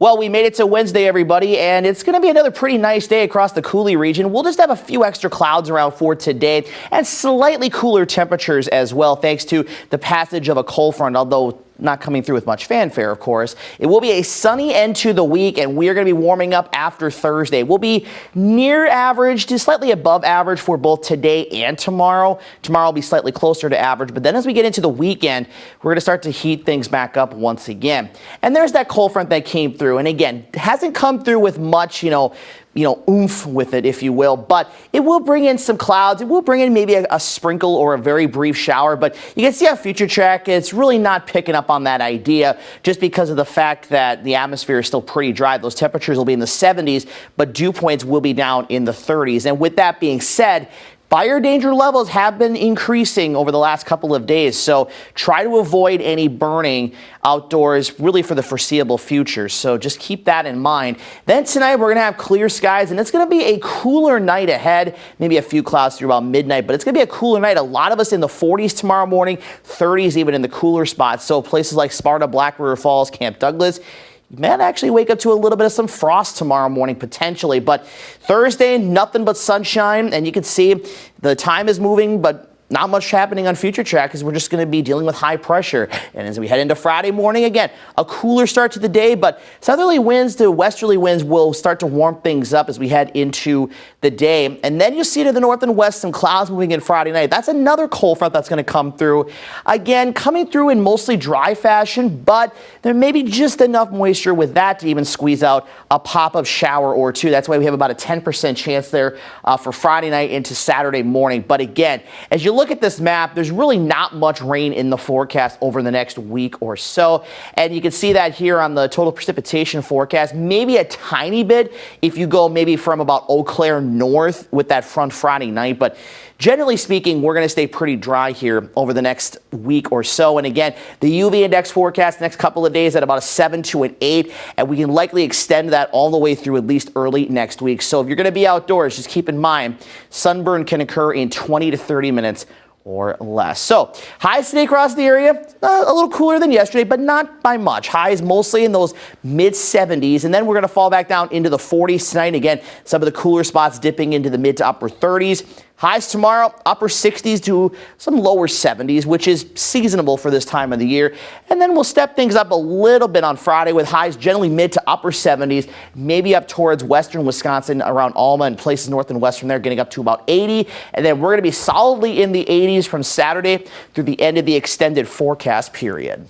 Well, we made it to Wednesday, everybody, and it's going to be another pretty nice day across the Coulee region. We'll just have a few extra clouds around for today and slightly cooler temperatures as well, thanks to the passage of a cold front, although not coming through with much fanfare, of course. It will be a sunny end to the week, and we are going to be warming up after Thursday. We'll be near average to slightly above average for both today and tomorrow. Tomorrow will be slightly closer to average, but then as we get into the weekend, we're going to start to heat things back up once again. And there's that cold front that came through, and again, hasn't come through with much, oomph with it, if you will, but it will bring in some clouds. It will bring in maybe a sprinkle or a very brief shower, but you can see on future track, it's really not picking up on that idea just because of the fact that the atmosphere is still pretty dry. Those temperatures will be in the 70s, but dew points will be down in the 30s. And with that being said, fire danger levels have been increasing over the last couple of days, so try to avoid any burning outdoors really for the foreseeable future. So just keep that in mind. Then tonight we're going to have clear skies, and it's going to be a cooler night ahead. Maybe a few clouds through about midnight, but it's going to be a cooler night. A lot of us in the 40s tomorrow morning, 30s even in the cooler spots. So places like Sparta, Black River Falls, Camp Douglas, you might actually wake up to a little bit of some frost tomorrow morning, potentially. But Thursday, nothing but sunshine. And you can see the time is moving, but not much happening on future track because we're just going to be dealing with high pressure. And as we head into Friday morning, again, a cooler start to the day, but southerly winds to westerly winds will start to warm things up as we head into the day. And then you see to the north and west some clouds moving in Friday night. That's another cold front that's going to come through. Again, coming through in mostly dry fashion, but there may be just enough moisture with that to even squeeze out a pop-up shower or two. That's why we have about a 10% chance there for Friday night into Saturday morning. But again, as you look at this map, there's really not much rain in the forecast over the next week or so. And you can see that here on the total precipitation forecast, maybe a tiny bit if you go maybe from about Eau Claire north with that front Friday night. But generally speaking, we're going to stay pretty dry here over the next week or so. And again, the UV index forecast next couple of days at about a 7 to an 8, and we can likely extend that all the way through at least early next week. So if you're going to be outdoors, just keep in mind, sunburn can occur in 20 to 30 minutes or less. So highs today across the area, a little cooler than yesterday, but not by much. Highs mostly in those mid 70s, and then we're going to fall back down into the 40s tonight. Again, some of the cooler spots dipping into the mid to upper 30s. Highs tomorrow, upper 60s to some lower 70s, which is seasonable for this time of the year. And then we'll step things up a little bit on Friday with highs generally mid to upper 70s, maybe up towards western Wisconsin around Alma and places north and west from there, getting up to about 80. And then we're going to be solidly in the 80s from Saturday through the end of the extended forecast period.